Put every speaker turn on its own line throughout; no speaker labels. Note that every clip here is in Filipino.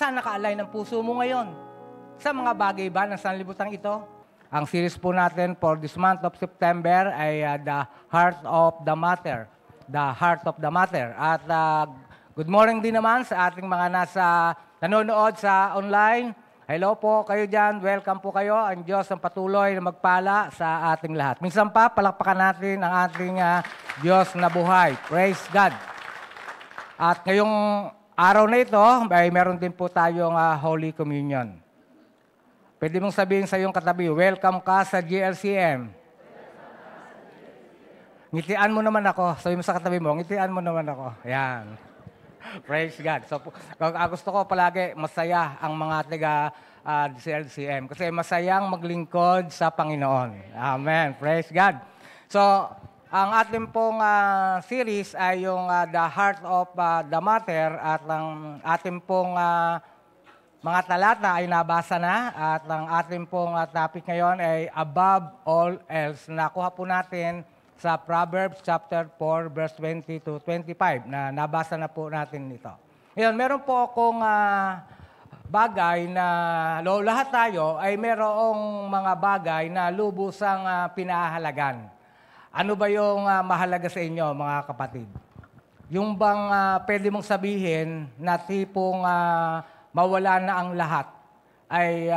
Saan nakaalay ng puso mo ngayon? Sa mga bagay ba ng sanlibutan ito? Ang series po natin for this month of September ay The Heart of the Matter. The Heart of the Matter. At good morning din naman sa ating mga nanonood sa online. Hello po kayo dyan. Welcome po kayo. Ang Diyos ang patuloy na magpala sa ating lahat. Minsan pa, palakpakan natin ang ating Diyos na buhay. Praise God. At ngayong araw na ito, ay meron din po tayong Holy Communion. Pwede mong sabihin sa iyong katabi, welcome ka sa GLCM. Ngitian mo naman ako. Sabi mo sa katabi mo, ngitian mo naman ako. Ayan. Praise God. So, gusto ko palagi masaya ang mga taga GLCM kasi masayang maglingkod sa Panginoon. Amen. Praise God. So, ang ating pong series ay yung The Heart of the Matter at ang ating pong mga talata ay nabasa na at ang ating pong topic ngayon ay Above All Else. Nakuha po natin sa Proverbs chapter 4 verse 20 to 25 na nabasa na po natin ito. Ngayon, meron po akong bagay na lahat tayo ay merong mga bagay na lubusang pinahalagan. Ano ba yung mahalaga sa inyo, mga kapatid? Yung bang pwede mong sabihin na tipong mawala na ang lahat, ay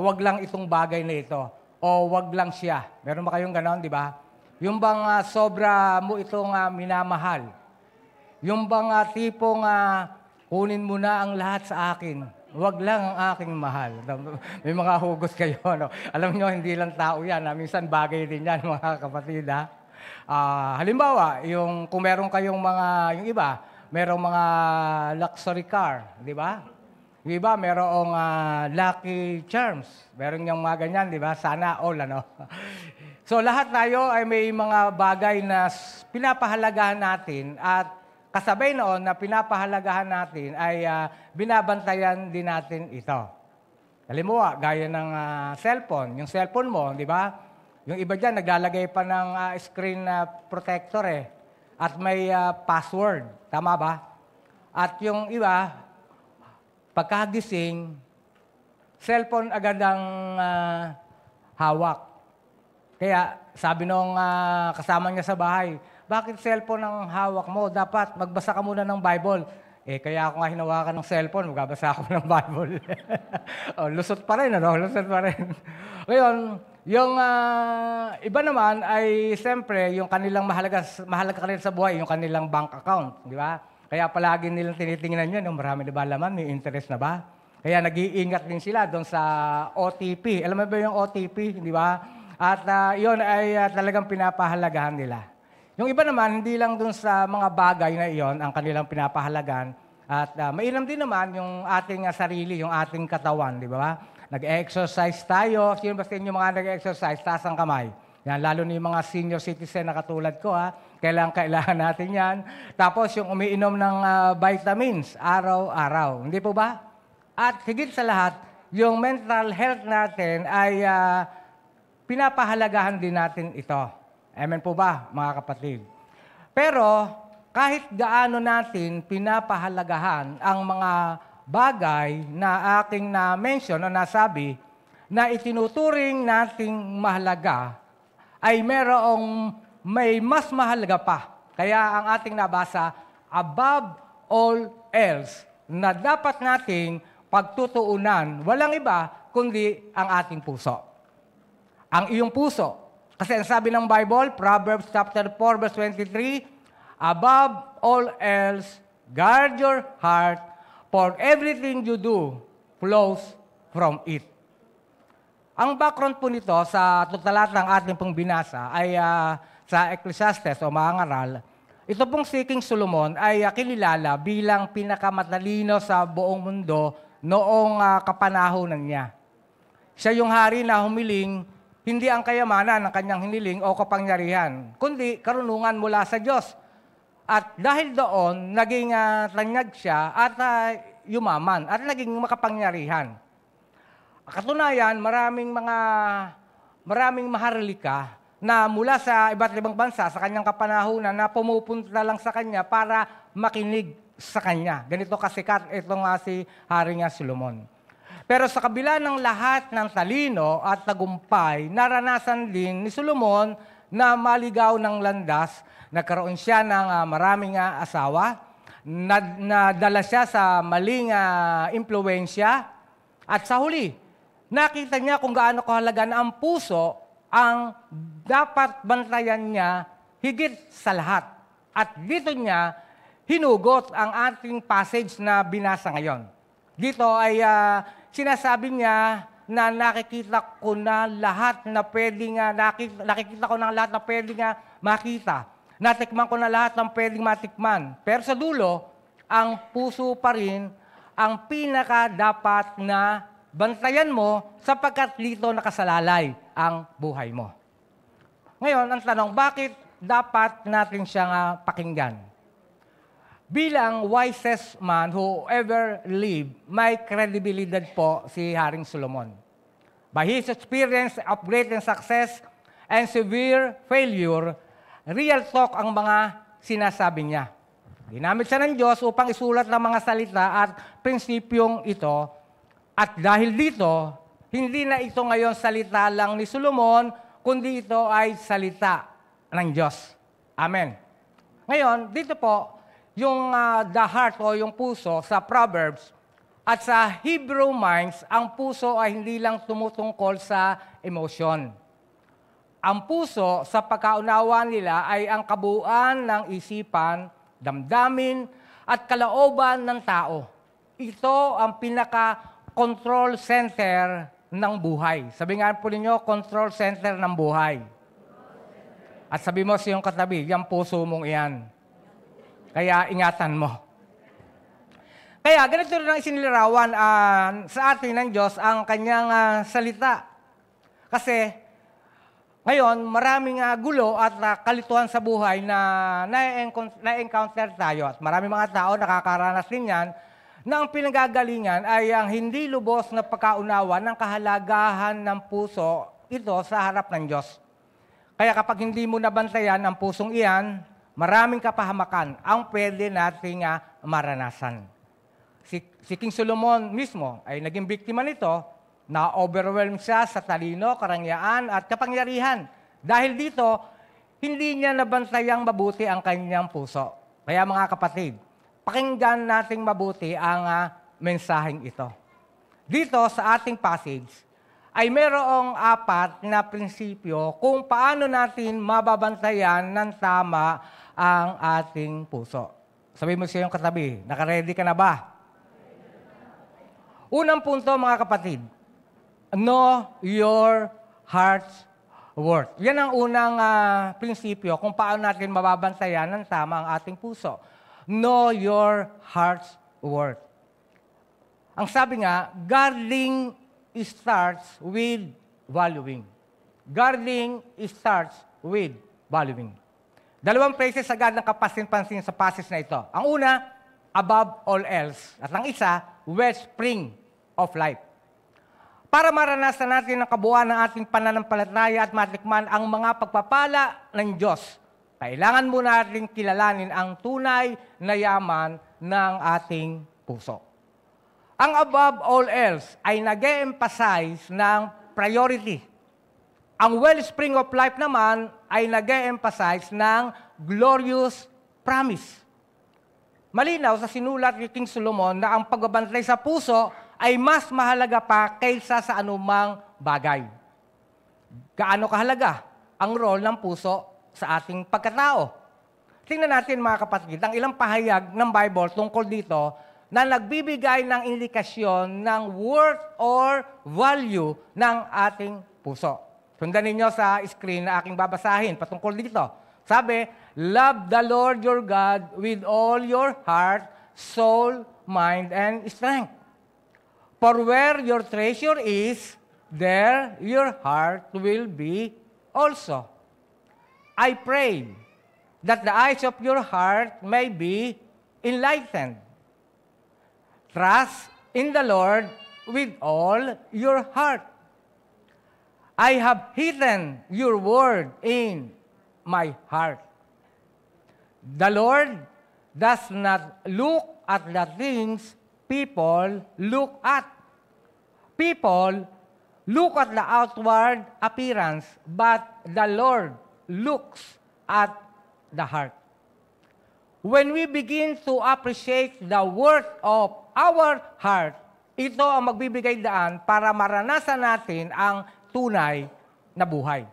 wag lang itong bagay na ito, o wag lang siya. Meron ba kayong ganon, di ba? Yung bang sobra mo itong minamahal? Yung bang tipong kunin mo na ang lahat sa akin, wag lang ang aking mahal. May mga hugot kayo, no? Alam nyo, hindi lang tao yan. Minsan bagay din yan, mga kapatid, ha? Halimbawa, kung meron kayong yung iba, merong mga luxury car, di ba? Yung iba, merong Lucky Charms. Meron yung mga ganyan, di ba? Sana all, ano? So, lahat tayo ay may mga bagay na pinapahalagahan natin at kasabay noon na pinapahalagahan natin ay binabantayan din natin ito. Halimbawa, gaya ng cellphone. Yung cellphone mo, di ba? Yung iba dyan, naglalagay pa ng screen protector at may password. Tama ba? At yung iba, pagkagising, cellphone agad ang hawak. Kaya sabi nung kasama niya sa bahay, bakit cellphone ang hawak mo? Dapat magbasa ka muna ng Bible. Kaya ako nga hinawakan ng cellphone, magbabasa ako ng Bible. Lusot pa rin, ano? Lusot pa rin. Ngayon, yung iba naman ay siyempre yung kanilang mahalaga kanila sa buhay, yung kanilang bank account, di ba? Kaya palagi nilang tinitingnan yun, marami na ba laman, may interest na ba? Kaya nag-iingat din sila doon sa OTP. Alam mo ba yung OTP, di ba? At yun ay talagang pinapahalagahan nila. Yung iba naman, hindi lang dun sa mga bagay na iyon ang kanilang pinapahalagan. At mainam din naman yung ating sarili, yung ating katawan, di ba? Nag-exercise tayo. Sino ba sa inyo mga nag-exercise? Taas ang kamay. Yan, lalo na yung mga senior citizen na katulad ko, kailangan natin yan. Tapos yung umiinom ng vitamins, araw-araw. Hindi po ba? At higit sa lahat, yung mental health natin ay pinapahalagahan din natin ito. Amen po ba, mga kapatid? Pero, kahit gaano natin pinapahalagahan ang mga bagay na aking na-mention o nasabi na itinuturing nating mahalaga, ay may mas mahalaga pa. Kaya ang ating nabasa, above all else, na dapat nating pagtutuunan, walang iba kundi ang ating puso. Ang iyong puso. Kasi ang sabi ng Bible, Proverbs chapter 4, verse 23, above all else, guard your heart, for everything you do flows from it. Ang background po nito sa talatang ating pong binasa ay sa Ecclesiastes o mga ngaral. Ito pong si King Solomon ay kinilala bilang pinakamatalino sa buong mundo noong kapanahonan niya. Siya yung hari na humiling hindi ang kayamanan ng kanyang hiniling o kapangyarihan, kundi karunungan mula sa Diyos. At dahil doon, naging tanyag siya at yumaman at naging makapangyarihan. Katunayan, maraming maharlika na mula sa iba't ibang bansa sa kanyang kapanahunan na pumupunta lang sa kanya para makinig sa kanya. Ganito kasikat itong si Haring Solomon. Pero sa kabila ng lahat ng talino at tagumpay, naranasan din ni Solomon na maligaw ng landas. Nagkaroon siya ng maraming asawa, nadala siya sa maling impluwensya, at sa huli, nakita niya kung gaano kahalaga na ang puso ang dapat bantayan niya higit sa lahat. At dito niya hinugot ang ating passage na binasa ngayon. Dito ay sinasabi niya na nakikita ko na lahat na pwedeng nakikita ko na lahat na pwedeng makita. Natikman ko na lahat ng pwedeng matikman. Pero sa dulo, ang puso pa rin ang pinaka dapat na bantayan mo sapagkat dito nakasalalay ang buhay mo. Ngayon, ang tanong, bakit dapat natin siyang pakinggan? Bilang wisest man who ever lived, may credibility po si Haring Solomon. By his experience of great success and severe failure, real talk ang mga sinasabi niya. Ginamit siya ng Diyos upang isulat ng mga salita at prinsipyong ito. At dahil dito, hindi na ito ngayon salita lang ni Solomon, kundi ito ay salita ng Diyos. Amen. Ngayon, dito po, yung the heart o yung puso sa Proverbs at sa Hebrew minds, ang puso ay hindi lang tumutungkol sa emotion. Ang puso sa pagkaunawa nila ay ang kabuuan ng isipan, damdamin at kalooban ng tao. Ito ang pinaka-control center ng buhay. Sabi nga po ninyo, control center ng buhay. At sabi mo sa iyong katabi, yung puso mong iyan. Kaya ingatan mo. Kaya ganito rin ang isinilarawan sa atin ng Diyos ang kanyang salita. Kasi ngayon, maraming gulo at kalituhan sa buhay na na-encounter tayo. At maraming mga tao nakakaranas din yan na ang pinagagalingan ay ang hindi lubos na pagkaunawa ng kahalagahan ng puso ito sa harap ng Diyos. Kaya kapag hindi mo nabantayan ang pusong iyan, maraming kapahamakan ang pwede nating maranasan. Si King Solomon mismo ay naging biktima nito, na-overwhelm siya sa talino, karangyaan at kapangyarihan. Dahil dito, hindi niya nabantayang mabuti ang kanyang puso. Kaya mga kapatid, pakinggan nating mabuti ang mensaheng ito. Dito sa ating passage, ay mayroong 4 na prinsipyo kung paano natin mababantayan ng tama ang ating puso. Sabi mo sa iyong katabi, nakaready ka na ba? Unang punto mga kapatid, know your heart's worth. Yan ang unang prinsipyo kung paano natin mababantayan ng tama ang ating puso. Know your heart's worth. Ang sabi nga, guarding starts with valuing. Guarding starts with valuing. 2 phrases agad ng kapansin-pansin sa passage na ito. Ang una, above all else. At ang isa, wellspring of life. Para maranasan natin ang kabuuan ng ating pananampalataya at matikman ang mga pagpapala ng Diyos, kailangan muna natin kilalanin ang tunay na yaman ng ating puso. Ang above all else ay nag-e-emphasize ng priority. Ang wellspring of life naman ay nag-e-emphasize ng glorious promise. Malinaw sa sinulat ni King Solomon na ang pagbabantay sa puso ay mas mahalaga pa kaysa sa anumang bagay. Gaano kahalaga ang role ng puso sa ating pagkatao? Tingnan natin mga kapatid, ang ilang pahayag ng Bible tungkol dito na nagbibigay ng indikasyon ng worth or value ng ating puso. Sundan ninyo sa screen na aking babasahin patungkol dito. Sabi, love the Lord your God with all your heart, soul, mind, and strength. For where your treasure is, there your heart will be also. I pray that the eyes of your heart may be enlightened. Trust in the Lord with all your heart. I have hidden your word in my heart. The Lord does not look at the things people look at. People look at the outward appearance, but the Lord looks at the heart. When we begin to appreciate the worth of our heart, ito ang magbibigay daan para maranasan natin ang tunay na buhay.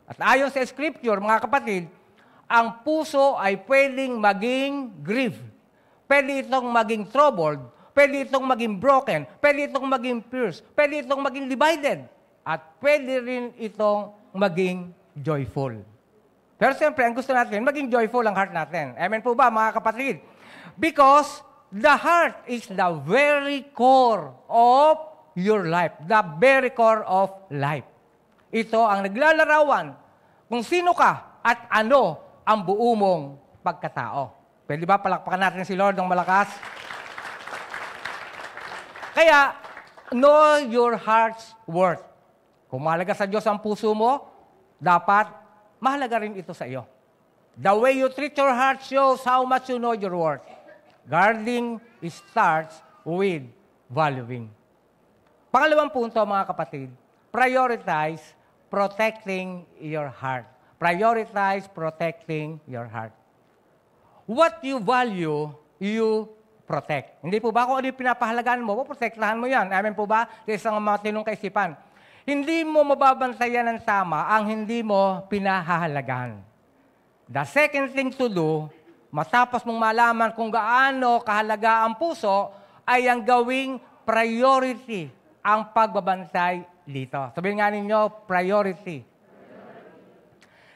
At ayon sa Scripture, mga kapatid, ang puso ay pwedeng maging grieved. Pwede itong maging troubled. Pwede itong maging broken. Pwede itong maging pierced. Pwede itong maging divided. At pwede rin itong maging joyful. Pero siyempre, ang gusto natin, maging joyful ang heart natin. Amen po ba, mga kapatid? Because the heart is the very core of your life. The very core of life. Ito ang naglalarawan kung sino ka at ano ang buo mong pagkatao. Pwede ba palakpakan natin si Lord ng malakas? Kaya, know your heart's worth. Kung mahalaga sa Diyos ang puso mo, dapat mahalaga rin ito sa iyo. The way you treat your heart shows how much you know your worth. Guarding starts with valuing. Pangalawang punto, mga kapatid, prioritize protecting your heart. Prioritize protecting your heart. What you value, you protect. Hindi po ba kung ano yung pinapahalagaan mo, protektahan mo yan. Amen po ba? Sa isang matinong kaisipan. Hindi mo mababantayan ng tama ang hindi mo pinahahalagaan. The second thing to do, matapos mong malaman kung gaano kahalaga ang puso, ay ang gawing priority ang pagbabantay dito. Sabihin nga ninyo, priority.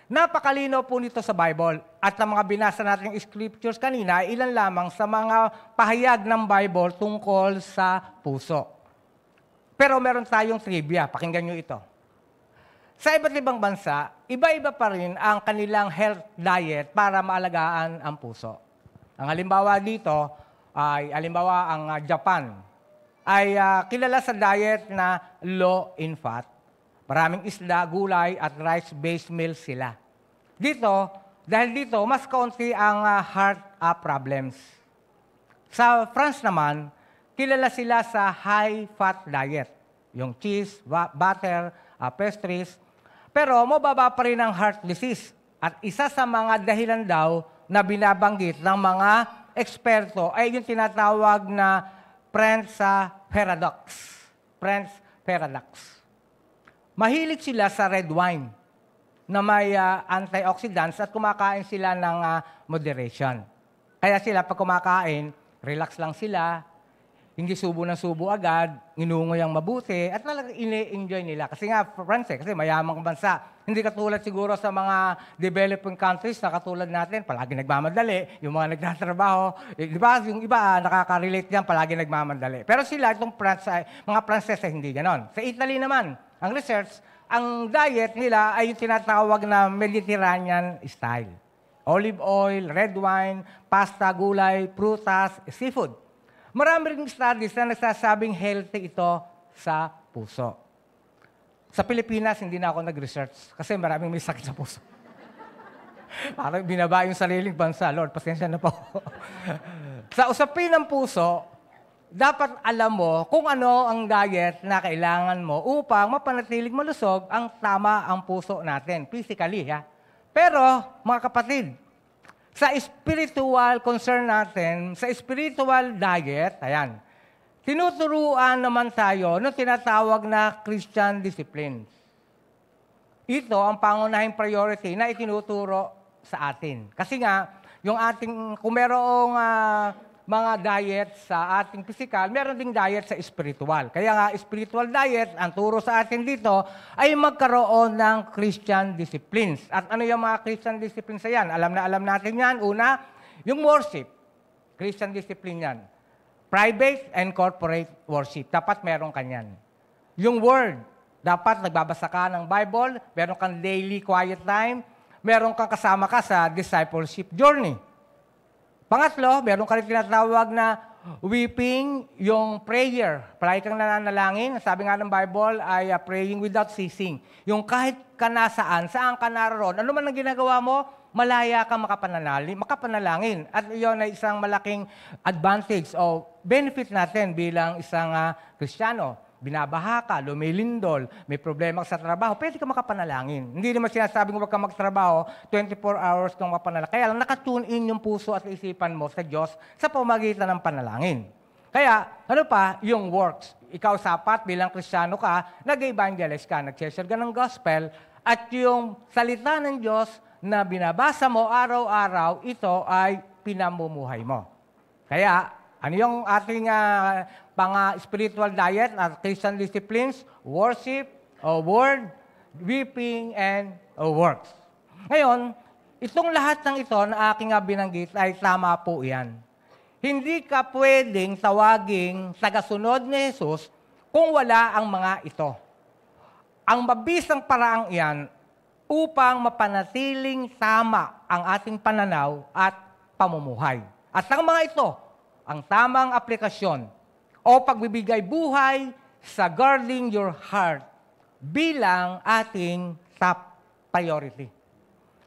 Napakalinaw po nito sa Bible at ang mga binasa nating scriptures kanina, ilan lamang sa mga pahayag ng Bible tungkol sa puso. Pero meron tayong trivia, pakinggan nyo ito. Sa iba't ibang bansa, iba-iba pa rin ang kanilang health diet para maalagaan ang puso. Ang halimbawa dito, ay halimbawa ang Japan, ay kilala sa diet na low in fat. Maraming isda, gulay at rice-based meals sila. Dahil dito, mas kaunti ang heart problems. Sa France naman, kilala sila sa high-fat diet. Yung cheese, butter, pastries. Pero mababa pa rin ang heart disease. At isa sa mga dahilan daw na binabanggit ng mga eksperto ay yung tinatawag na French paradox. French paradox. Mahilig sila sa red wine na may antioxidants at kumakain sila ng moderation. Kaya sila pag kumakain, relax lang sila, hindi subo ng subo agad, inungoy ang mabuti, at talagang ini-enjoy nila. Kasi nga, France, kasi mayamang bansa. Hindi katulad siguro sa mga developing countries na katulad natin, palagi nagmamadali, yung mga nagtatrabaho. Di ba, yung iba, nakaka-relate yan, palagi nagmamadali. Pero sila, itong France, mga Frances, hindi ganon. Sa Italy naman, ang research, ang diet nila ay yung tinatawag na Mediterranean style. Olive oil, red wine, pasta, gulay, prutas, seafood. Marami ring studies na nagsasabing healthy ito sa puso. Sa Pilipinas, hindi na ako nag-research kasi maraming may sakit sa puso. Parang binaba yung sariling bansa. Lord, pasensya na po. Sa usapin ng puso, dapat alam mo kung ano ang diet na kailangan mo upang mapanatiling malusog ang tama ang puso natin, physically. Pero, mga kapatid, sa spiritual concern natin, sa spiritual diet, ayan, tinuturuan naman tayo ng tinatawag na Christian disciplines. Ito ang pangunahing priority na itinuturo sa atin. Kasi nga, yung ating, kung merong mga diet sa ating physical, meron ding diet sa spiritual. Kaya nga, spiritual diet, ang turo sa atin dito, ay magkaroon ng Christian disciplines. At ano yung mga Christian disciplines na yan? Alam natin yan. Una, yung worship. Christian discipline yan. Private and corporate worship. Dapat meron kanyan. Yung word, dapat nagbabasa ka ng Bible, meron kang daily quiet time, meron kang kasama ka sa discipleship journey. Pangatlo, meron ka rin tinatawag na weeping, yung prayer. Palagi kang nananalangin. Sabi nga ng Bible ay praying without ceasing. Yung kahit ka nasaan, saan ka naroon, ano man ang ginagawa mo, malaya kang makapanalangin. At iyon ay isang malaking advantage o benefit natin bilang isang Kristiyano. Binabaha ka, lumilindol, may problema ka sa trabaho, pwede ka makapanalangin. Hindi naman sinasabing huwag kang magtrabaho, 24 hours kang mapanalangin. Kaya lang nakatune in yung puso at isipan mo sa Diyos sa pamagitan ng panalangin. Kaya, ano pa, yung works. Ikaw sapat bilang Kristiyano ka, nag-evangelize ka, nag-share ka ng gospel, at yung salita ng Diyos na binabasa mo araw-araw, ito ay pinamumuhay mo. Kaya, ano yung ating pang-spiritual diet at Christian disciplines? Worship, word, weeping, and works. Ngayon, itong lahat ng ito na aking binanggit ay tama po yan. Hindi ka pwedeng tawaging tagasunod ni Jesus kung wala ang mga ito. Ang mabisang paraang iyan upang mapanatiling tama ang ating pananaw at pamumuhay. At ang mga ito, ang tamang aplikasyon o pagbibigay buhay sa guarding your heart bilang ating top priority.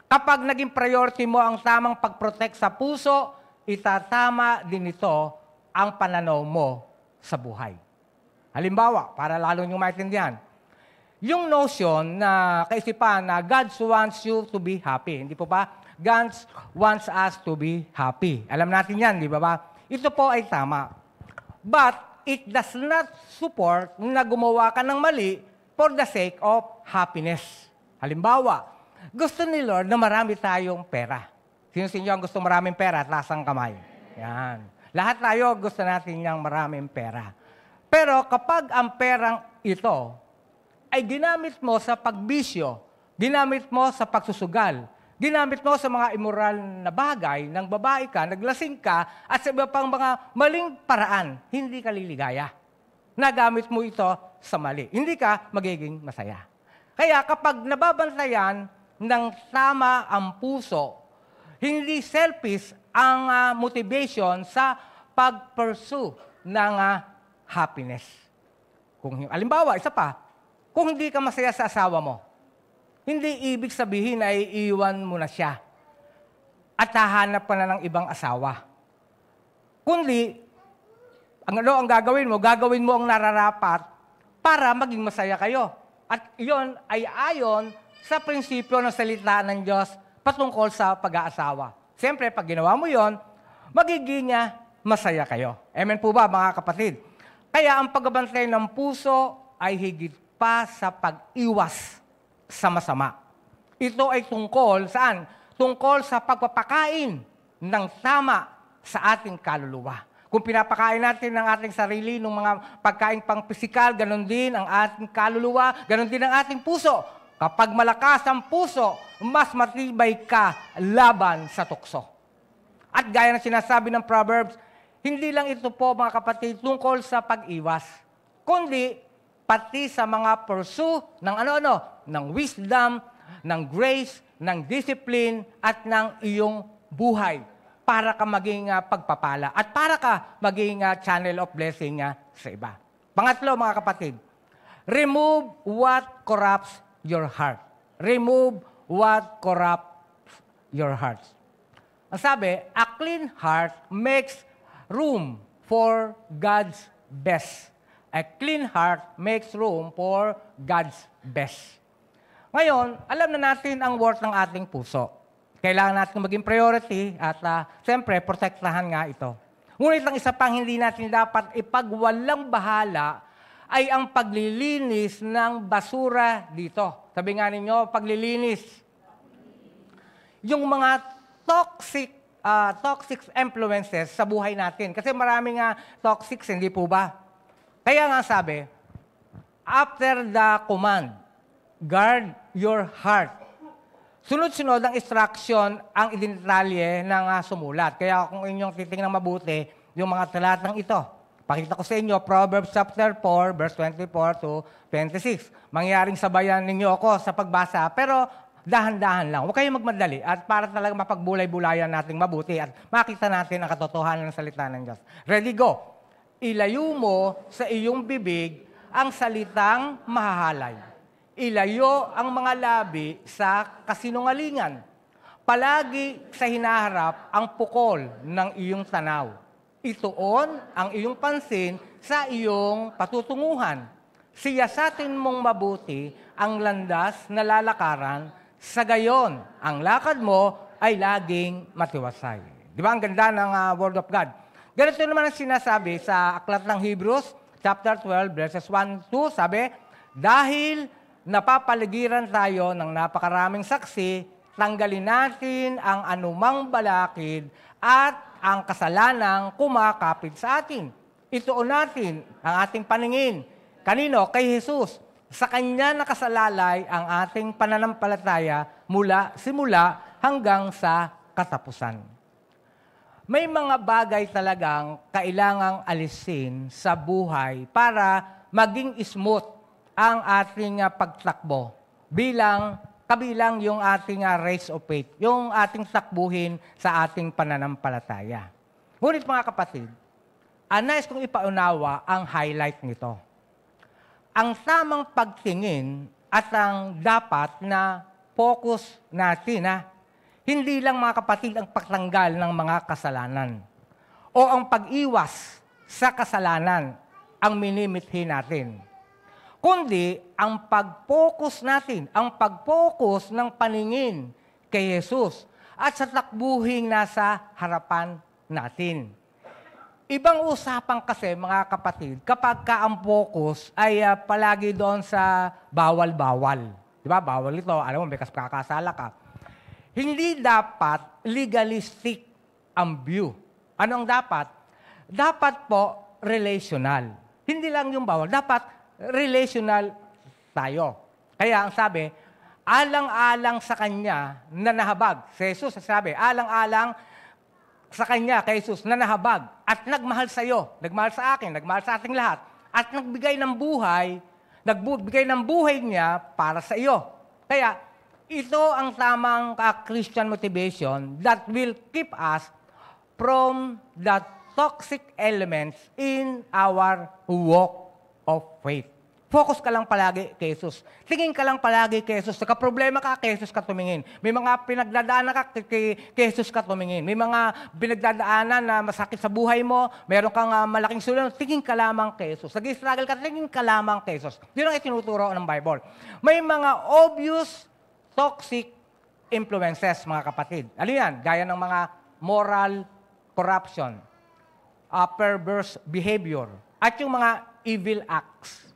Kapag naging priority mo ang tamang pag-protect sa puso, itatama din ito ang pananaw mo sa buhay. Halimbawa, para lalo nyo maintindihan, yung notion na kaisipan na God wants you to be happy. Hindi po ba? God wants us to be happy. Alam natin yan, di ba ba? Ito po ay tama. But it does not support na gumawa ka ng mali for the sake of happiness. Halimbawa, gusto ni Lord na marami tayong pera. Sino sa inyo ang gusto maraming pera? Taas ang kamay. Yan. Lahat tayo gusto natin yung maraming pera. Pero kapag ang perang ito ay ginamit mo sa pagbisyo, ginamit mo sa pagsusugal, ginamit mo sa mga immoral na bagay, ng babae ka, naglasing ka, at sa iba pang mga maling paraan, hindi ka liligaya. Nagamit mo ito sa mali. Hindi ka magiging masaya. Kaya kapag nababantayan ng tama ang puso, hindi selfish ang motivation sa pag-pursue ng happiness. Kung alimbawa, isa pa, kung hindi ka masaya sa asawa mo, hindi ibig sabihin na iiwan mo na siya at hahanap ka na ng ibang asawa. Kundi, ang gagawin mo ang nararapat para maging masaya kayo. At iyon ay ayon sa prinsipyo ng salita ng Diyos patungkol sa pag-aasawa. Siyempre, pag ginawa mo yon, magiging masaya kayo. Amen po ba, mga kapatid? Kaya ang pagbabantay ng puso ay higit pa sa pag-iwas sa masama. Ito ay tungkol saan? Tungkol sa pagpapakain ng tama sa ating kaluluwa. Kung pinapakain natin ng ating sarili ng mga pagkain pang pisikal, ganun din ang ating kaluluwa, ganun din ang ating puso. Kapag malakas ang puso, mas matibay ka laban sa tukso. At gaya ng sinasabi ng Proverbs, hindi lang ito po mga kapatid tungkol sa pag-iwas, kundi pati sa mga pursue ng ng wisdom, ng grace, ng discipline, at ng iyong buhay para ka maging pagpapala at para ka maging channel of blessing sa iba. Pangatlo, mga kapatid, remove what corrupts your heart. Remove what corrupts your heart. Ang sabi, a clean heart makes room for God's best. A clean heart makes room for God's best. Ngayon, alam na natin ang worth ng ating puso. Kailangan natin maging priority at siyempre, protektahan nga ito. Ngunit ang isa pang hindi natin dapat ipagwalang bahala ay ang paglilinis ng basura dito. Sabi nga ninyo, paglilinis. Yung mga toxic influences sa buhay natin. Kasi maraming toxics, hindi po ba? Kaya nga sabi, after the command, guard your heart. Sunod-sunod ang instruction ang idinitalye ng sumulat. Kaya kung inyong titingnan mabuti, yung mga talatang ito, pakita ko sa inyo, Proverbs chapter 4, verse 24 to 26. Mangyaring sabayan ninyo ako sa pagbasa, pero dahan-dahan lang. Huwag kayong magmadali at para talaga mapagbulay-bulayan natin mabuti at makita natin ang katotohanan ng salita ng Diyos. Ready, go! Ilayo mo sa iyong bibig ang salitang mahahalay. Ilayo ang mga labi sa kasinungalingan. palagi sa hinaharap ang pukol ng iyong tanaw. Ituon ang iyong pansin sa iyong patutunguhan. Siyasatin mong mabuti ang landas na lalakaran, sa gayon ang lakad mo ay laging matiwasay. Di ba? Ang ganda ng Word of God. Ganito naman ang sinasabi sa Aklat ng Hebrews, chapter 12, verses 1-2, sabi, dahil napapaligiran tayo ng napakaraming saksi, tanggalin natin ang anumang balakid at ang kasalanang kumakapit sa atin. Ituon natin ang ating paningin. Kanino? Kay Jesus. Sa Kanya nakasalalay ang ating pananampalataya mula simula hanggang sa katapusan. May mga bagay talagang kailangang alisin sa buhay para maging smooth ang ating pagtakbo kabilang yung ating race of faith, yung ating takbuhin sa ating pananampalataya. Ngunit mga kapatid, nais kong ipaunawa ang highlight nito. Ang tamang pagtingin at ang dapat na focus natin, hindi lang mga kapatid ang pagtanggal ng mga kasalanan o ang pag-iwas sa kasalanan ang minimithi natin, kundi ang pag-focus natin, ang pag-focus ng paningin kay Jesus at sa takbuhing nasa harapan natin. Ibang usapan kasi, mga kapatid, kapag ang focus ay palagi doon sa bawal-bawal. Di ba? Bawal ito. Alam mo, may kakasala ka. Hindi dapat legalistic ang view. Ano ang dapat? Dapat po relational. Hindi lang yung bawal. Dapat relational tayo. Kaya ang sabi, alang-alang sa Kanya na nahabag. Si Jesus sabi, alang-alang sa Kanya, kay Jesus, na nahabag at nagmahal sa iyo, nagmahal sa akin, nagmahal sa ating lahat, at nagbigay ng buhay niya para sa iyo. Kaya, ito ang tamang Christian motivation that will keep us from the toxic elements in our walk of faith. Focus ka lang palagi kay Jesus. Tingin ka lang palagi kay Jesus. Nagka-problema ka, kay Jesus ka tumingin. May mga pinagdadaanan ka, kay Jesus ka tumingin. May mga pinagdadaanan na masakit sa buhay mo, meron kang malaking sulang, tingin ka lamang kay Jesus. Nag-struggle ka, tingin ka lamang kay Jesus. Yun ang itinuturo ng Bible. May mga obvious toxic influences, mga kapatid. Ano yan? Gaya ng mga moral corruption, perverse behavior, at yung mga evil acts.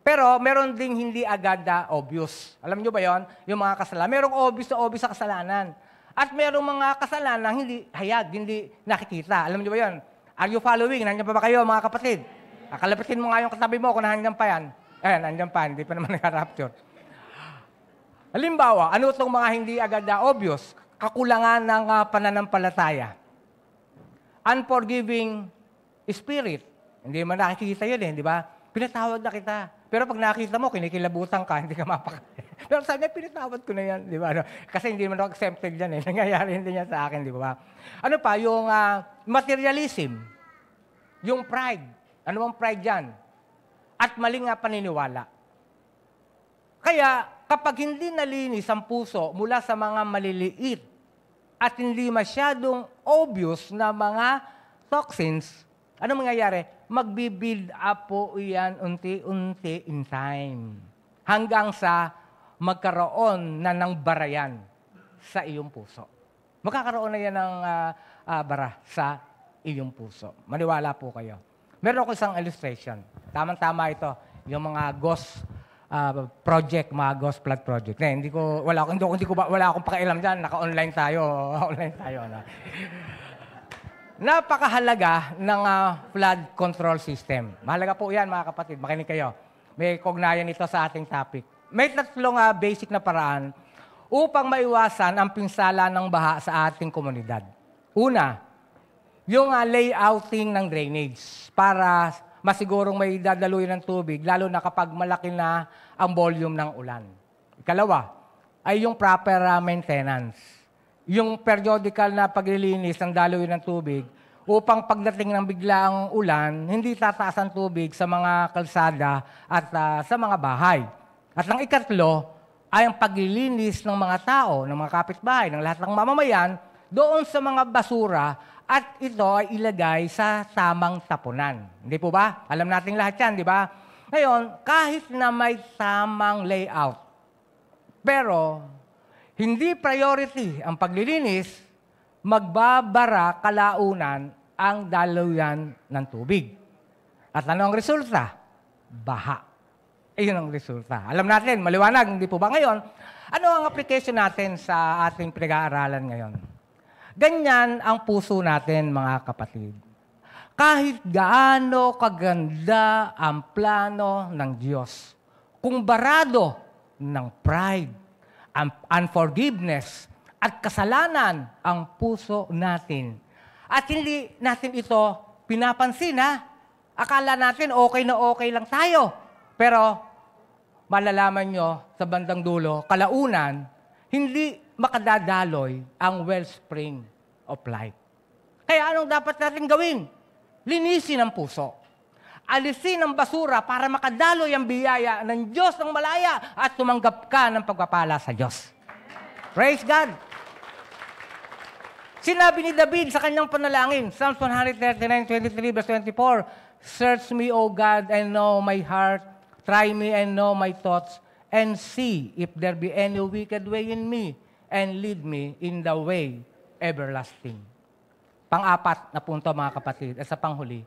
Pero meron ding hindi agad obvious. Alam nyo ba yon? Yung mga kasalanan. Merong obvious na obvious sa kasalanan. At merong mga kasalanan hindi hayag, hindi nakikita. Alam nyo ba yon? Are you following? Nandiyan pa ba kayo, mga kapatid? Kalapitin mo nga yung katabi mo kung nandiyan pa yan. Nandiyan pa, hindi pa naman naka-rapture. Halimbawa, ano itong mga hindi agad obvious? Kakulangan ng pananampalataya. Unforgiving spirit. Hindi man nakikita yun di ba? Pinatawad na kita. Pero pag nakita mo, kinikilabutan ka, hindi ka mapakaya. Pero sabi niya, pinatawad ko na yan, di ba? Kasi hindi man ako accepted yan Nangyayari hindi niya sa akin, di ba? Ano pa? Yung materialism. Yung pride. Ano bang pride yan? At maling paniniwala. Kaya, kapag hindi nalinis ang puso mula sa mga maliliit at hindi masyadong obvious na mga toxins, ano mangyayari? Magbi-build up po yan unti-unti in time. Hanggang sa magkaroon na ng barayan sa iyong puso. Magkakaroon na yan ng bara sa iyong puso. Maniwala po kayo. Meron ako isang illustration. Tamang-tama ito. Yung mga ghost project, mga ghost flood project. Wala akong pakialam dyan. Naka-online tayo. Online tayo. Napakahalaga ng flood control system. Mahalaga po yan, mga kapatid. Makinig kayo. May kognayan ito sa ating topic. May tatlong basic na paraan upang maiwasan ang pinsala ng baha sa ating komunidad. Una, yung layouting ng drainage para masigurong may dadaluyan ng tubig, lalo na kapag malaki na ang volume ng ulan. Ikalawa, ay yung proper maintenance. Yung periodical na paglilinis ng daloy ng tubig upang pagdating ng biglaang ulan, hindi tataas ang tubig sa mga kalsada at sa mga bahay. At ang ikatlo ay ang paglilinis ng mga tao, ng mga kapitbahay, ng lahat ng mamamayan, doon sa mga basura at ito ay ilagay sa tamang tapunan. Hindi po ba? Alam natin lahat yan, di ba? Ngayon, kahit na may tamang layout, pero hindi priority ang paglilinis, magbabara kalaunan ang daluyan ng tubig. At ano ang resulta? Baha. Iyon ang resulta. Alam natin, maliwanag, hindi po ba ngayon? Ano ang application natin sa ating pinag-aaralan ngayon? Ganyan ang puso natin, mga kapatid. Kahit gaano kaganda ang plano ng Diyos, kung barado ng pride, unforgiveness, at kasalanan ang puso natin, at hindi natin ito pinapansin, akala natin okay na okay lang tayo. Pero, malalaman nyo sa bandang dulo, kalaunan, hindi makadadaloy ang wellspring of life. Kaya anong dapat natin gawin? Linisin ang puso. Alisin ang basura para makadaloy ang biyaya ng Diyos ng malaya at tumanggap ka ng pagpapala sa Diyos. Praise God! Sinabi ni David sa kanyang panalangin, Psalms 139:23, verse 24, "Search me, O God, and know my heart. Try me and know my thoughts, and see if there be any wicked way in me, and lead me in the way everlasting." Pang-apat na punto, mga kapatid, at sa panghuli,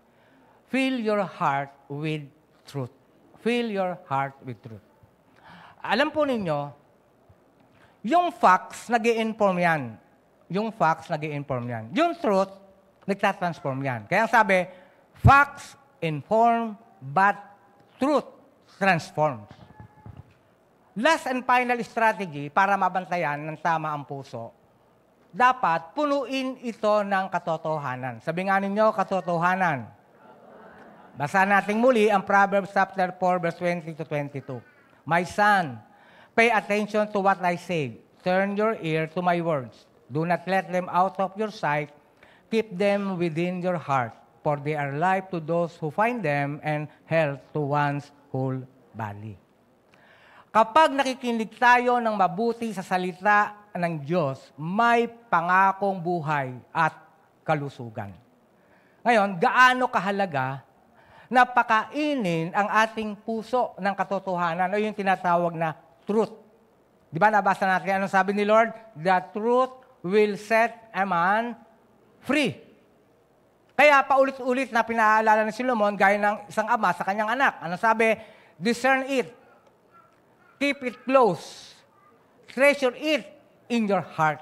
fill your heart with truth. Fill your heart with truth. Alam po ninyo, yung facts, nag-i-inform yan. Yung facts, nag-i-inform yan. Yung truth, nagtatransform yan. Kaya sabi, facts inform, but truth transforms. Last and final strategy para mabantayan ng tama ang puso, dapat punuin ito ng katotohanan. Sabi nga ninyo, katotohanan. Basa natin muli ang Proverbs chapter 4, verse 20 to 22. "My son, pay attention to what I say. Turn your ear to my words. Do not let them out of your sight. Keep them within your heart, for they are life to those who find them and health to one's whole body." Kapag nakikinig tayo ng mabuti sa salita ng Diyos, may pangakong buhay at kalusugan. Ngayon, gaano kahalaga na pakainin ang ating puso ng katotohanan o yung tinatawag na truth. Di ba nabasa natin anong sabi ni Lord? The truth will set a man free. Kaya paulit-ulit na pinaalala ni Solomon gaya ng isang ama sa kanyang anak. Ano sabi? Discern it. Keep it close. Treasure it in your heart.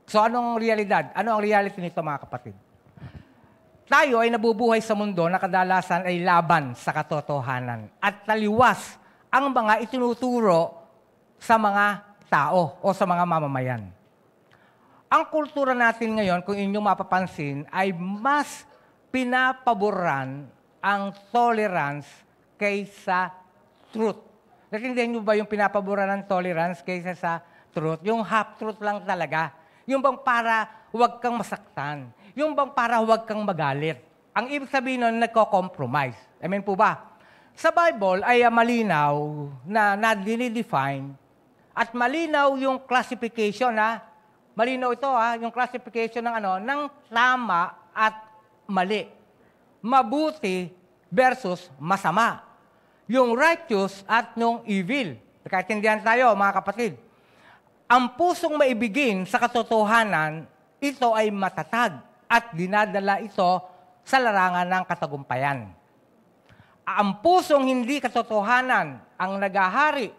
So anong realidad? Ano ang reality nito, mga kapatid? Tayo ay nabubuhay sa mundo na kadalasan ay laban sa katotohanan at taliwas ang mga itinuturo sa mga tao o sa mga mamamayan. Ang kultura natin ngayon, kung inyong mapapansin, ay mas pinapaboran ang tolerance kaysa truth. Natindihan nyo ba yung pinapaboran ng tolerance kaysa sa truth? Yung half-truth lang talaga. Yung bang para huwag kang masaktan. Yung bang para huwag kang magalit. Ang ibig sabihin nun, nagko-compromise. Amen po ba? Sa Bible ay malinaw na dinidefine at malinaw yung classification, malinaw ito, yung classification ng tama at mali. Mabuti versus masama. Yung righteous at yung evil. Nakaintindihan tayo, mga kapatid. Ang pusong maibigin sa katotohanan, ito ay matatag at dinadala ito sa larangan ng katagumpayan. Ang pusong hindi katotohanan ang nagahari,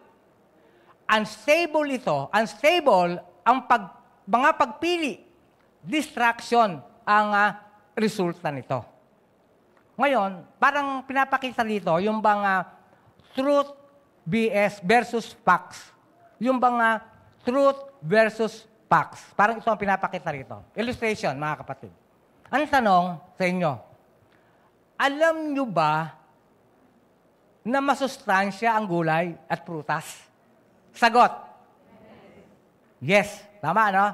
unstable ito, unstable ang mga pagpili, distraction ang resulta nito. Ngayon, parang pinapakita dito yung bang truth versus facts. Yung bang truth versus facts. Parang ito ang pinapakita rito. Illustration, mga kapatid. Ang tanong sa inyo, alam nyo ba na masustansya ang gulay at prutas? Sagot. Yes. Tama, no?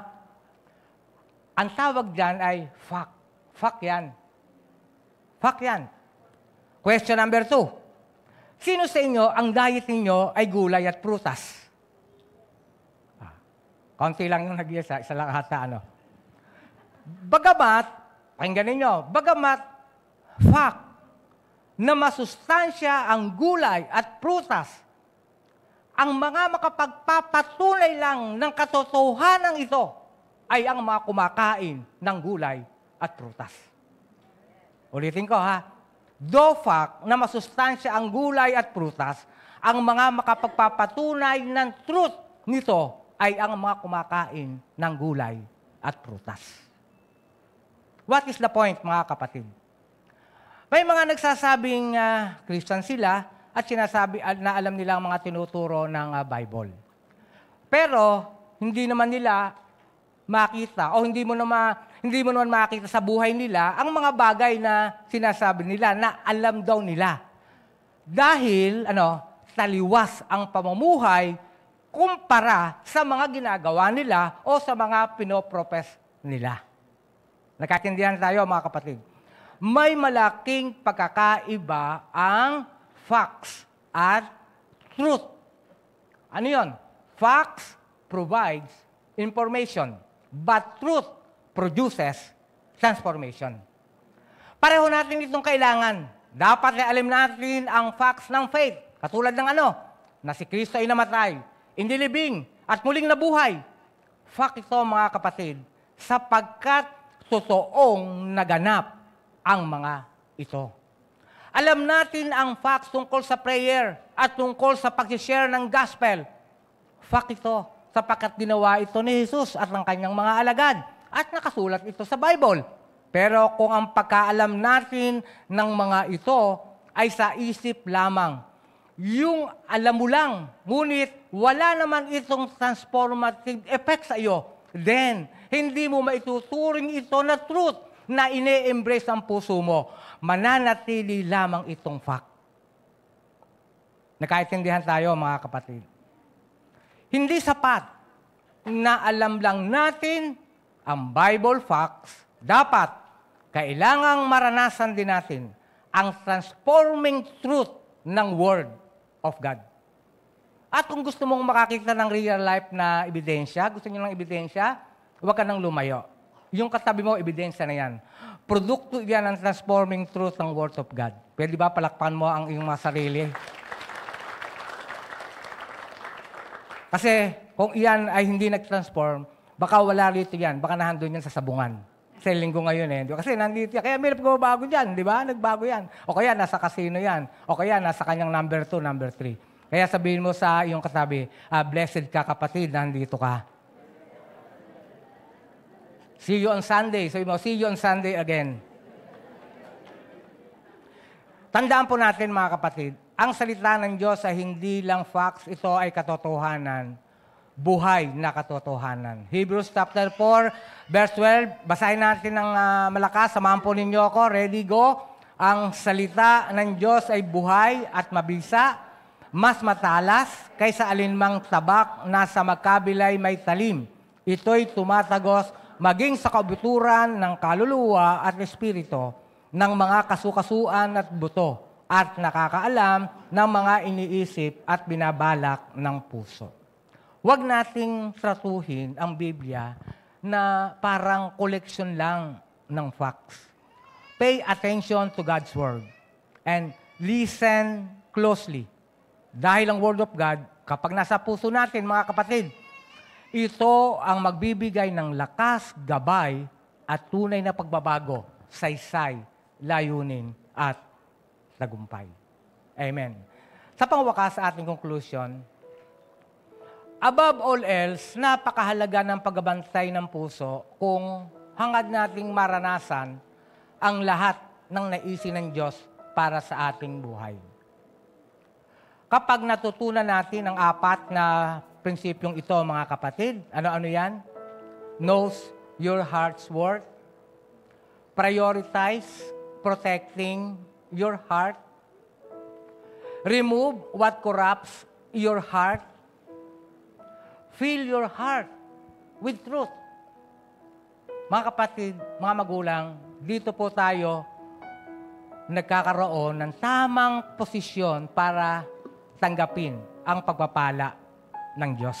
Ang tawag dyan ay fact. Fact yan. Fact yan. Question number 2. Sino sa inyo, ang diet ninyo ay gulay at prutas? Kaunti lang yung nag-iisa, isa lang hata, Bagamat, pakinggan ninyo, bagamat fact na masustansya ang gulay at prutas, ang mga makapagpapatunay lang ng katotohanan ito ay ang mga kumakain ng gulay at prutas. Ulitin ko Though fact na masustansya ang gulay at prutas, ang mga makapagpapatunay ng truth nito ay ang mga kumakain ng gulay at prutas. What is the point, mga kapatid? May mga nagsasabing Christian sila at sinasabi na alam nila ang mga tinuturo ng Bible. Pero hindi naman nila makita o hindi mo naman makita sa buhay nila ang mga bagay na sinasabi nila na alam daw nila. Dahil taliwas ang pamumuhay kumpara sa mga ginagawa nila o sa mga pinopropes nila. Nakaintindihan tayo, mga kapatid. May malaking pagkakaiba ang facts at truth. Ano yun? Facts provides information, but truth produces transformation. Pareho natin itong kailangan. Dapat na alam natin ang facts ng faith. Katulad ng na si Kristo ay namatay, inilibing, at muling nabuhay. Fact ito, mga kapatid, sapagkat totoong naganap ang mga ito. Alam natin ang facts tungkol sa prayer at tungkol sa pag-share ng gospel. Fact ito, sapagkat ginawa ito ni Jesus at ng kanyang mga alagad at nakasulat ito sa Bible. Pero kung ang pagkaalam natin ng mga ito ay sa isip lamang, yung alam mo lang, ngunit wala naman itong transformative effect sa iyo, then hindi mo maituturing ito na truth na ine-embrace ang puso mo. Mananatili lamang itong fact. Nakaintindihan tayo, mga kapatid. Hindi sapat na alam lang natin ang Bible facts. Dapat, kailangang maranasan din natin ang transforming truth ng Word of God. At kung gusto mong makakita ng real life na ebidensya, gusto niyo ng ebidensya, huwag ka nang lumayo. Yung katabi mo, ebidensya na yan. Produkto yan ng transforming truth ng Word of God. Pwede ba palakpan mo ang iyong mga sarili? Kasi kung iyan ay hindi nag-transform, baka wala rito yan. Baka nahandun yan sa sabungan. Kasi linggo ngayon Kasi nandito yan. Kaya may nagbago dyan, di ba? Nagbago yan. O kaya nasa casino yan. O kaya nasa kanyang number 2, number 3. Kaya sabihin mo sa iyong katabi, blessed ka kapatid, nandito ka. See you on Sunday. Sabi mo, see you on Sunday again. Tandaan po natin, mga kapatid, ang salita ng Diyos ay hindi lang facts, ito ay katotohanan. Buhay na katotohanan. Hebrews chapter 4, verse 12. Basahin natin ng malakas. Samahan po ninyo ako. Ready, go. Ang salita ng Diyos ay buhay at mabisa, mas matalas kaysa alinmang tabak na sa magkabilay may talim. Ito'y tumatagos maging sa kabuturan ng kaluluwa at espiritu ng mga kasukasuan at buto at nakakaalam ng mga iniisip at binabalak ng puso. Huwag nating tratuhin ang Biblia na parang collection lang ng facts. Pay attention to God's Word and listen closely. Dahil ang Word of God, kapag nasa puso natin, mga kapatid, ito ang magbibigay ng lakas, gabay, at tunay na pagbabago, saysay, layunin, at tagumpay. Amen. Sa pangwakas sa ating conclusion, above all else, napakahalaga ng pagbabantay ng puso kung hangad nating maranasan ang lahat ng naisin ng Diyos para sa ating buhay. Kapag natutunan natin ang 4 na prinsipyong ito, mga kapatid, ano-ano yan? Knows your heart's worth. Prioritize protecting your heart. Remove what corrupts your heart. Fill your heart with truth. Mga kapatid, mga magulang, dito po tayo nagkakaroon ng tamang posisyon para tanggapin ang pagpapala ng Diyos.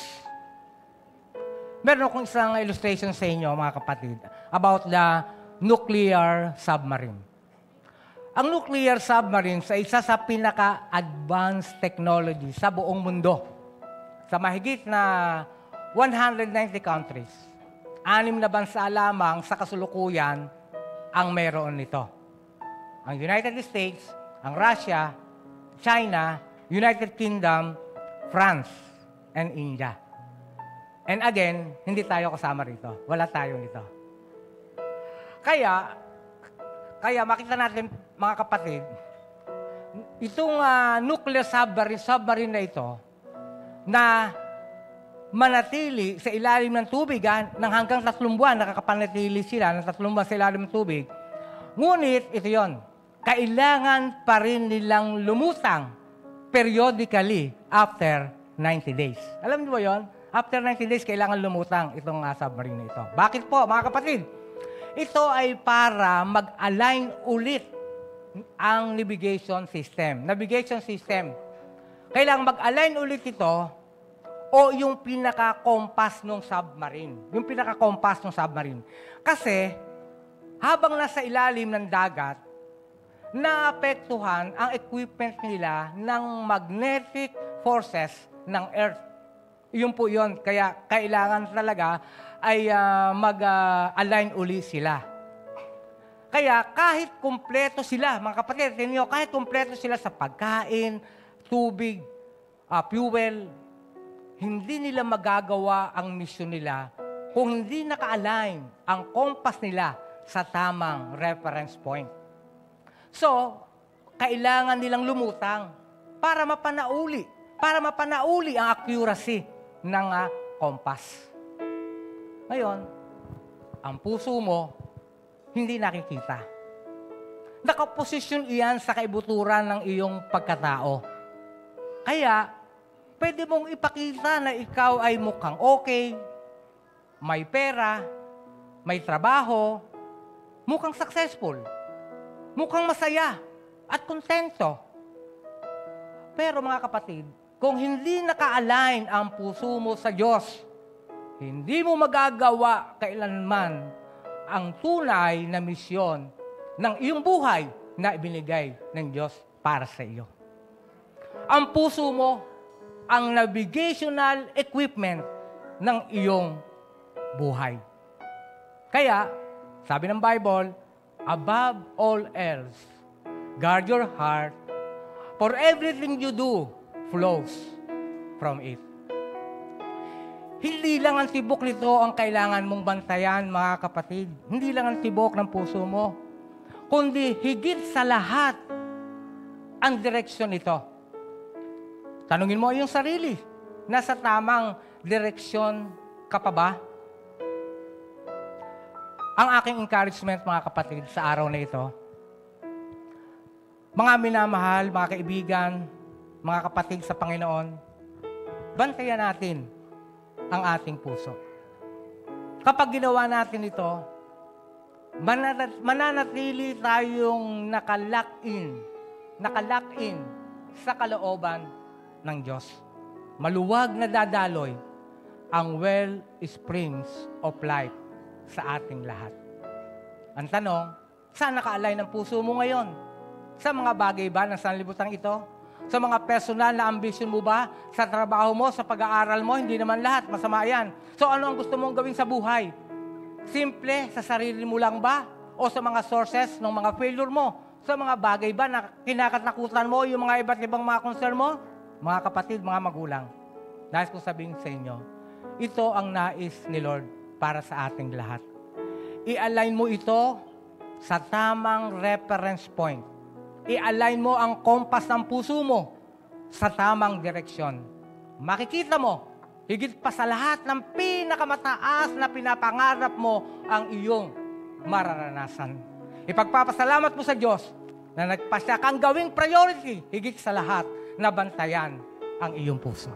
Meron akong isang illustration sa inyo, mga kapatid, about the nuclear submarine. Ang nuclear submarine ay isa sa pinaka-advanced technology sa buong mundo. Sa mahigit na 190 countries, 6 na bansa lamang sa kasulukuyan ang meron nito. Ang United States, ang Russia, China, United Kingdom, France, and India. And again, hindi tayo kasama rito. Wala tayo nito. Kaya makita natin, mga kapatid, itong nuclear submarine na ito, na manatili sa ilalim ng tubig ng hanggang 3 buwan, nakakapanatili sila ng 3 buwan sa ilalim ng tubig. Ngunit, ito yon, kailangan pa rin nilang lumutang periodically after 90 days. Alam niyo ba yon? After 90 days, kailangan lumutang itong submarine na ito. Bakit po, mga kapatid? Ito ay para mag-align ulit ang navigation system. Navigation system. Kailangan mag-align ulit ito o yung pinaka-compass ng submarine. Yung pinaka-compass ng submarine. Kasi, habang nasa ilalim ng dagat, naapektuhan ang equipment nila ng magnetic forces ng Earth. Yun po yun. Kaya kailangan talaga ay mag-align uli sila. Kaya kahit kumpleto sila, mga kapatid, tinyo, kahit kumpleto sila sa pagkain, tubig, fuel, hindi nila magagawa ang misyon nila kung hindi naka-align ang compass nila sa tamang reference point. So, kailangan nilang lumutang para mapanauli ang accuracy ng compass. Ngayon, ang puso mo, hindi nakikita. Nakaposisyon iyan sa kaibuturan ng iyong pagkatao. Kaya, pwede mong ipakita na ikaw ay mukhang okay, may pera, may trabaho, mukhang successful, mukhang masaya, at kontento. Pero mga kapatid, kung hindi naka-align ang puso mo sa Diyos, hindi mo magagawa kailanman ang tunay na misyon ng iyong buhay na ibinigay ng Diyos para sa iyo. Ang puso mo ang navigational equipment ng iyong buhay. Kaya, sabi ng Bible, above all else, guard your heart, for everything you do flows from it. Hindi lang ang tibok nito ang kailangan mong bantayan, mga kapatid. Hindi lang ang tibok ng puso mo, kundi higit sa lahat ang direksyon nito. Tanungin mo yung sarili, nasa tamang direksyon ka pa ba? Ang aking encouragement, mga kapatid, sa araw na ito, mga minamahal, mga kaibigan, mga kapatid sa Panginoon, bantayan natin ang ating puso. Kapag ginawa natin ito, mananatili tayong nakalock in sa kalooban ng Diyos. Maluwag na dadaloy ang well springs of life sa ating lahat. Ang tanong, saan naka-align ang puso mo ngayon? Sa mga bagay ba ng sanlibutan ito? Sa mga personal na ambisyon mo ba? Sa trabaho mo, sa pag-aaral mo? Hindi naman lahat. Masama yan. So ano ang gusto mong gawin sa buhay? Simple, sa sarili mo lang ba? O sa mga sources ng mga failure mo? Sa mga bagay ba na kinakatakutan mo, yung mga iba't ibang mga concern mo? Mga kapatid, mga magulang, nais kong sabihin sa inyo, ito ang nais ni Lord para sa ating lahat. I-align mo ito sa tamang reference point. I-align mo ang compass ng puso mo sa tamang direksyon. Makikita mo, higit pa sa lahat ng pinakamataas na pinapangarap mo ang iyong mararanasan. Ipagpapasalamat mo sa Diyos na nagpasya kang gawing priority higit sa lahat na bantayan ang iyong puso.